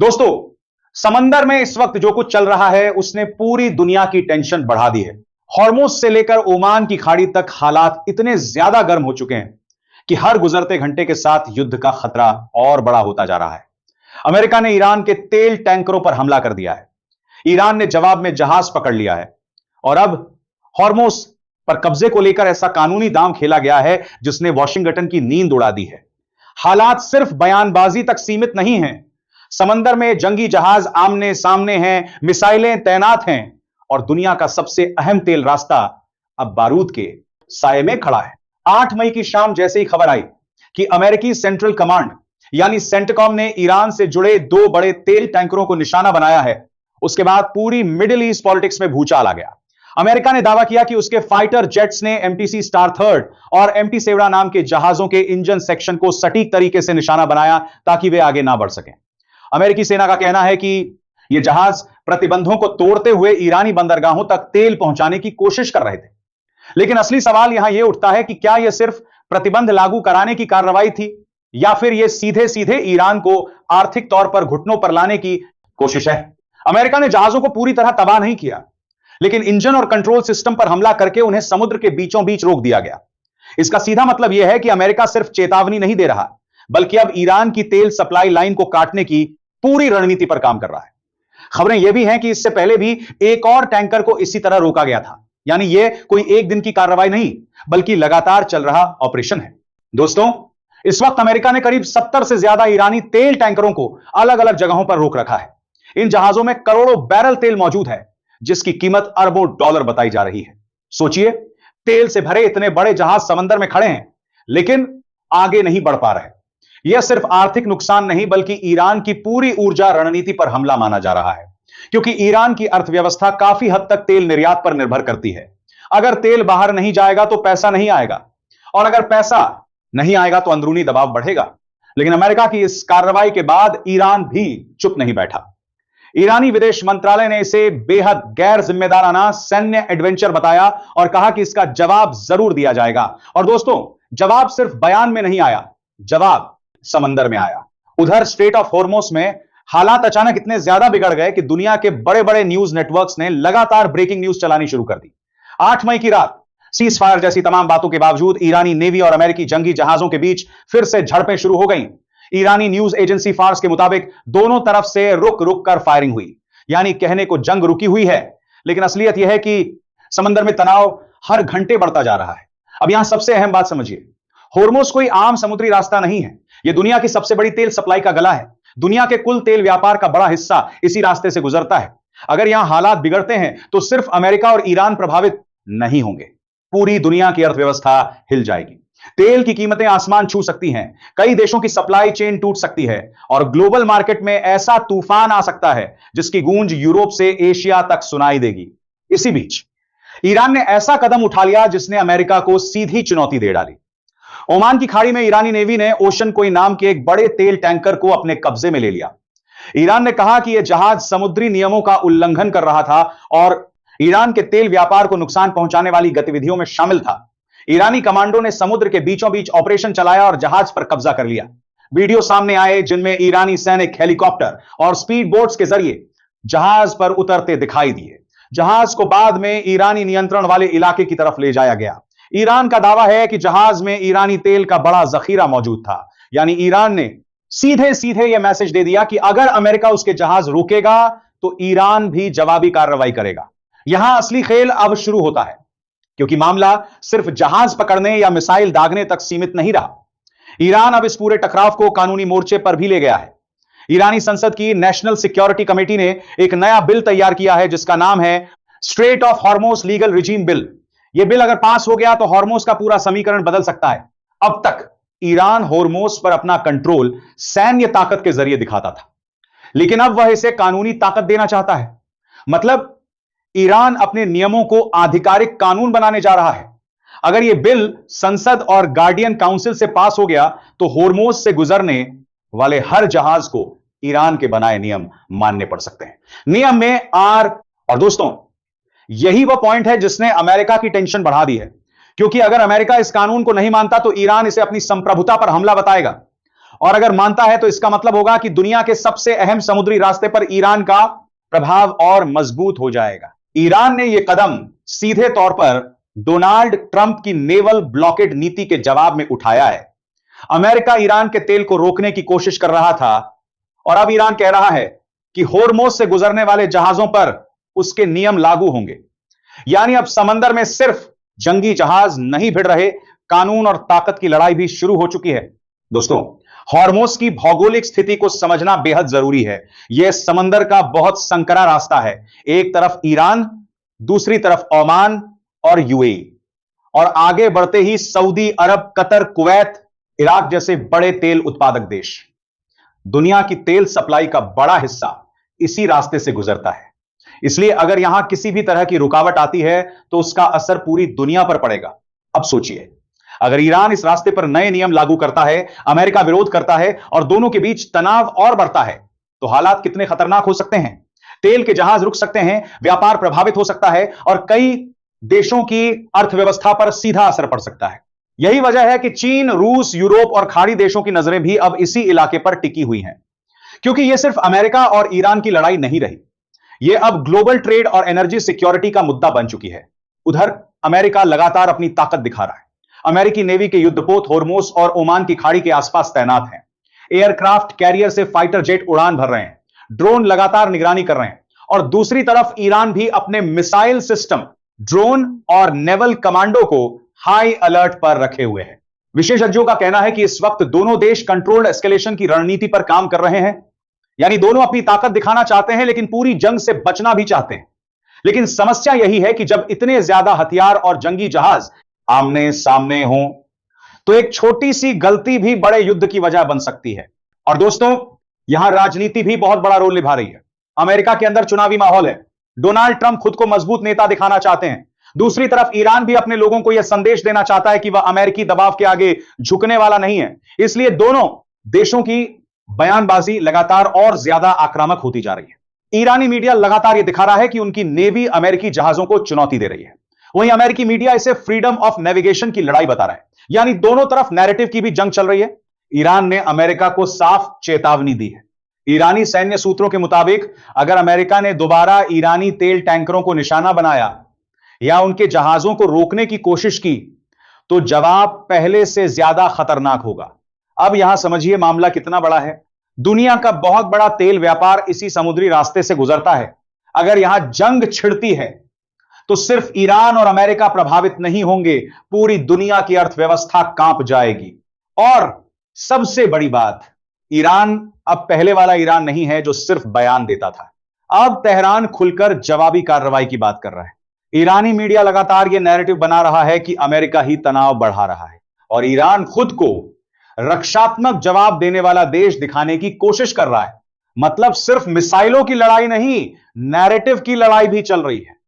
दोस्तों, समंदर में इस वक्त जो कुछ चल रहा है उसने पूरी दुनिया की टेंशन बढ़ा दी है। हॉर्मुज से लेकर ओमान की खाड़ी तक हालात इतने ज्यादा गर्म हो चुके हैं कि हर गुजरते घंटे के साथ युद्ध का खतरा और बड़ा होता जा रहा है। अमेरिका ने ईरान के तेल टैंकरों पर हमला कर दिया है। ईरान ने जवाब में जहाज पकड़ लिया है और अब हॉर्मुज पर कब्जे को लेकर ऐसा कानूनी दांव खेला गया है जिसने वॉशिंगटन की नींद उड़ा दी है। हालात सिर्फ बयानबाजी तक सीमित नहीं हैं। समंदर में जंगी जहाज आमने सामने हैं, मिसाइलें तैनात हैं और दुनिया का सबसे अहम तेल रास्ता अब बारूद के साए में खड़ा है। 8 मई की शाम जैसे ही खबर आई कि अमेरिकी सेंट्रल कमांड यानी सेंटकॉम ने ईरान से जुड़े 2 बड़े तेल टैंकरों को निशाना बनाया है, उसके बाद पूरी मिडिल ईस्ट पॉलिटिक्स में भूचाल आ गया। अमेरिका ने दावा किया कि उसके फाइटर जेट्स ने एमटीसी स्टार थर्ड और एमटी सेवड़ा नाम के जहाजों के इंजन सेक्शन को सटीक तरीके से निशाना बनाया ताकि वे आगे ना बढ़ सकें। अमेरिकी सेना का कहना है कि ये जहाज प्रतिबंधों को तोड़ते हुए ईरानी बंदरगाहों तक तेल पहुंचाने की कोशिश कर रहे थे। लेकिन असली सवाल यहां यह उठता है कि क्या यह सिर्फ प्रतिबंध लागू कराने की कार्रवाई थी या फिर यह सीधे सीधे ईरान को आर्थिक तौर पर घुटनों पर लाने की कोशिश है। अमेरिका ने जहाजों को पूरी तरह तबाह नहीं किया, लेकिन इंजन और कंट्रोल सिस्टम पर हमला करके उन्हें समुद्र के बीचों बीच रोक दिया गया। इसका सीधा मतलब यह है कि अमेरिका सिर्फ चेतावनी नहीं दे रहा, बल्कि अब ईरान की तेल सप्लाई लाइन को काटने की पूरी रणनीति पर काम कर रहा है। खबरें यह भी हैं कि इससे पहले भी एक और टैंकर को इसी तरह रोका गया था। यानी यह कोई एक दिन की कार्रवाई नहीं, बल्कि लगातार चल रहा ऑपरेशन है। दोस्तों, इस वक्त अमेरिका ने करीब 70 से ज्यादा ईरानी तेल टैंकरों को अलग अलग जगहों पर रोक रखा है। इन जहाजों में करोड़ों बैरल तेल मौजूद है, जिसकी कीमत अरबों डॉलर बताई जा रही है। सोचिए, तेल से भरे इतने बड़े जहाज समंदर में खड़े हैं, लेकिन आगे नहीं बढ़ पा रहे। यह सिर्फ आर्थिक नुकसान नहीं, बल्कि ईरान की पूरी ऊर्जा रणनीति पर हमला माना जा रहा है, क्योंकि ईरान की अर्थव्यवस्था काफी हद तक तेल निर्यात पर निर्भर करती है। अगर तेल बाहर नहीं जाएगा तो पैसा नहीं आएगा, और अगर पैसा नहीं आएगा तो अंदरूनी दबाव बढ़ेगा। लेकिन अमेरिका की इस कार्रवाई के बाद ईरान भी चुप नहीं बैठा। ईरानी विदेश मंत्रालय ने इसे बेहद गैर जिम्मेदाराना सैन्य एडवेंचर बताया और कहा कि इसका जवाब जरूर दिया जाएगा। और दोस्तों, जवाब सिर्फ बयान में नहीं आया, जवाब समंदर में आया। उधर स्ट्रेट ऑफ हॉर्मुज में हालात अचानक इतने ज्यादा बिगड़ गए कि दुनिया के बड़े बड़े न्यूज नेटवर्क्स ने लगातार ब्रेकिंग न्यूज चलानी शुरू कर दी। 8 मई की रात सीज फायर जैसी तमाम बातों के बावजूद ईरानी नेवी और अमेरिकी जंगी जहाजों के बीच फिर से झड़पें शुरू हो गईं। ईरानी न्यूज एजेंसी फार्स के मुताबिक दोनों तरफ से रुक रुक कर फायरिंग हुई, यानी कहने को जंग रुकी हुई है, लेकिन असलियत यह है कि समंदर में तनाव हर घंटे बढ़ता जा रहा है। अब यहां सबसे अहम बात समझिए, हॉर्मुज कोई आम समुद्री रास्ता नहीं है। यह दुनिया की सबसे बड़ी तेल सप्लाई का गला है। दुनिया के कुल तेल व्यापार का बड़ा हिस्सा इसी रास्ते से गुजरता है। अगर यहां हालात बिगड़ते हैं तो सिर्फ अमेरिका और ईरान प्रभावित नहीं होंगे, पूरी दुनिया की अर्थव्यवस्था हिल जाएगी। तेल की कीमतें आसमान छू सकती हैं, कई देशों की सप्लाई चेन टूट सकती है और ग्लोबल मार्केट में ऐसा तूफान आ सकता है जिसकी गूंज यूरोप से एशिया तक सुनाई देगी। इसी बीच ईरान ने ऐसा कदम उठा लिया जिसने अमेरिका को सीधी चुनौती दे डाली। ओमान की खाड़ी में ईरानी नेवी ने ओशन कोई नाम के एक बड़े तेल टैंकर को अपने कब्जे में ले लिया। ईरान ने कहा कि यह जहाज समुद्री नियमों का उल्लंघन कर रहा था और ईरान के तेल व्यापार को नुकसान पहुंचाने वाली गतिविधियों में शामिल था। ईरानी कमांडो ने समुद्र के बीचों बीच ऑपरेशन चलाया और जहाज पर कब्जा कर लिया। वीडियो सामने आए जिनमें ईरानी सैनिक हेलीकॉप्टर और स्पीड बोट्स के जरिए जहाज पर उतरते दिखाई दिए। जहाज को बाद में ईरानी नियंत्रण वाले इलाके की तरफ ले जाया गया। ईरान का दावा है कि जहाज में ईरानी तेल का बड़ा जखीरा मौजूद था। यानी ईरान ने सीधे सीधे यह मैसेज दे दिया कि अगर अमेरिका उसके जहाज रोकेगा तो ईरान भी जवाबी कार्रवाई करेगा। यहां असली खेल अब शुरू होता है, क्योंकि मामला सिर्फ जहाज पकड़ने या मिसाइल दागने तक सीमित नहीं रहा। ईरान अब इस पूरे टकराव को कानूनी मोर्चे पर भी ले गया है। ईरानी संसद की नेशनल सिक्योरिटी कमेटी ने एक नया बिल तैयार किया है जिसका नाम है straight of Hormuz legal regime bill. यह बिल अगर पास हो गया तो हॉर्मुज का पूरा समीकरण बदल सकता है। अब तक ईरान हॉर्मुज पर अपना कंट्रोल सैन्य ताकत के जरिए दिखाता था, लेकिन अब वह इसे कानूनी ताकत देना चाहता है। मतलब ईरान अपने नियमों को आधिकारिक कानून बनाने जा रहा है। अगर यह बिल संसद और गार्डियन काउंसिल से पास हो गया तो हॉर्मुज से गुजरने वाले हर जहाज को ईरान के बनाए नियम मानने पड़ सकते हैं। नियम में और दोस्तों, यही वह पॉइंट है जिसने अमेरिका की टेंशन बढ़ा दी है, क्योंकि अगर अमेरिका इस कानून को नहीं मानता तो ईरान इसे अपनी संप्रभुता पर हमला बताएगा और अगर मानता है तो इसका मतलब होगा कि दुनिया के सबसे अहम समुद्री रास्ते पर ईरान का प्रभाव और मजबूत हो जाएगा। ईरान ने यह कदम सीधे तौर पर डोनाल्ड ट्रंप की नेवल ब्लॉकेड नीति के जवाब में उठाया है। अमेरिका ईरान के तेल को रोकने की कोशिश कर रहा था और अब ईरान कह रहा है कि होर्मुज से गुजरने वाले जहाजों पर उसके नियम लागू होंगे। यानी अब समंदर में सिर्फ जंगी जहाज नहीं भिड़ रहे, कानून और ताकत की लड़ाई भी शुरू हो चुकी है। दोस्तों, होर्मुज की भौगोलिक स्थिति को समझना बेहद जरूरी है। यह समंदर का बहुत संकरा रास्ता है। एक तरफ ईरान, दूसरी तरफ ओमान और यूएई, और आगे बढ़ते ही सऊदी अरब, कतर, कुवैत, इराक जैसे बड़े तेल उत्पादक देश। दुनिया की तेल सप्लाई का बड़ा हिस्सा इसी रास्ते से गुजरता है। इसलिए अगर यहां किसी भी तरह की रुकावट आती है तो उसका असर पूरी दुनिया पर पड़ेगा। अब सोचिए, अगर ईरान इस रास्ते पर नए नियम लागू करता है, अमेरिका विरोध करता है और दोनों के बीच तनाव और बढ़ता है, तो हालात कितने खतरनाक हो सकते हैं। तेल के जहाज रुक सकते हैं, व्यापार प्रभावित हो सकता है और कई देशों की अर्थव्यवस्था पर सीधा असर पड़ सकता है। यही वजह है कि चीन, रूस, यूरोप और खाड़ी देशों की नजरें भी अब इसी इलाके पर टिकी हुई हैं, क्योंकि यह सिर्फ अमेरिका और ईरान की लड़ाई नहीं रही, यह अब ग्लोबल ट्रेड और एनर्जी सिक्योरिटी का मुद्दा बन चुकी है। उधर अमेरिका लगातार अपनी ताकत दिखा रहा है। अमेरिकी नेवी के युद्धपोत होर्मुज और ओमान की खाड़ी के आसपास तैनात हैं। एयरक्राफ्ट कैरियर से फाइटर जेट उड़ान भर रहे हैं, ड्रोन लगातार निगरानी कर रहे हैं, और दूसरी तरफ ईरान भी अपने मिसाइल सिस्टम, ड्रोन और नेवल कमांडो को हाई अलर्ट पर रखे हुए हैं। विशेषज्ञों का कहना है कि इस वक्त दोनों देश कंट्रोल्ड एस्केलेशन की रणनीति पर काम कर रहे हैं। यानी दोनों अपनी ताकत दिखाना चाहते हैं लेकिन पूरी जंग से बचना भी चाहते हैं। लेकिन समस्या यही है कि जब इतने ज्यादा हथियार और जंगी जहाज आमने सामने हों तो एक छोटी सी गलती भी बड़े युद्ध की वजह बन सकती है। और दोस्तों, यहां राजनीति भी बहुत बड़ा रोल निभा रही है। अमेरिका के अंदर चुनावी माहौल है। डोनाल्ड ट्रंप खुद को मजबूत नेता दिखाना चाहते हैं। दूसरी तरफ ईरान भी अपने लोगों को यह संदेश देना चाहता है कि वह अमेरिकी दबाव के आगे झुकने वाला नहीं है। इसलिए दोनों देशों की बयानबाजी लगातार और ज्यादा आक्रामक होती जा रही है। ईरानी मीडिया लगातार यह दिखा रहा है कि उनकी नेवी अमेरिकी जहाजों को चुनौती दे रही है। वहीं अमेरिकी मीडिया इसे फ्रीडम ऑफ नेविगेशन की लड़ाई बता रहा है। यानी दोनों तरफ नैरेटिव की भी जंग चल रही है। ईरान ने अमेरिका को साफ चेतावनी दी है। ईरानी सैन्य सूत्रों के मुताबिक अगर अमेरिका ने दोबारा ईरानी तेल टैंकरों को निशाना बनाया या उनके जहाजों को रोकने की कोशिश की तो जवाब पहले से ज्यादा खतरनाक होगा। अब यहां समझिए मामला कितना बड़ा है। दुनिया का बहुत बड़ा तेल व्यापार इसी समुद्री रास्ते से गुजरता है। अगर यहां जंग छिड़ती है तो सिर्फ ईरान और अमेरिका प्रभावित नहीं होंगे, पूरी दुनिया की अर्थव्यवस्था कांप जाएगी। और सबसे बड़ी बात, ईरान अब पहले वाला ईरान नहीं है जो सिर्फ बयान देता था। अब तेहरान खुलकर जवाबी कार्रवाई की बात कर रहा है। ईरानी मीडिया लगातार यह नैरेटिव बना रहा है कि अमेरिका ही तनाव बढ़ा रहा है और ईरान खुद को रक्षात्मक जवाब देने वाला देश दिखाने की कोशिश कर रहा है। मतलब सिर्फ मिसाइलों की लड़ाई नहीं, नैरेटिव की लड़ाई भी चल रही है।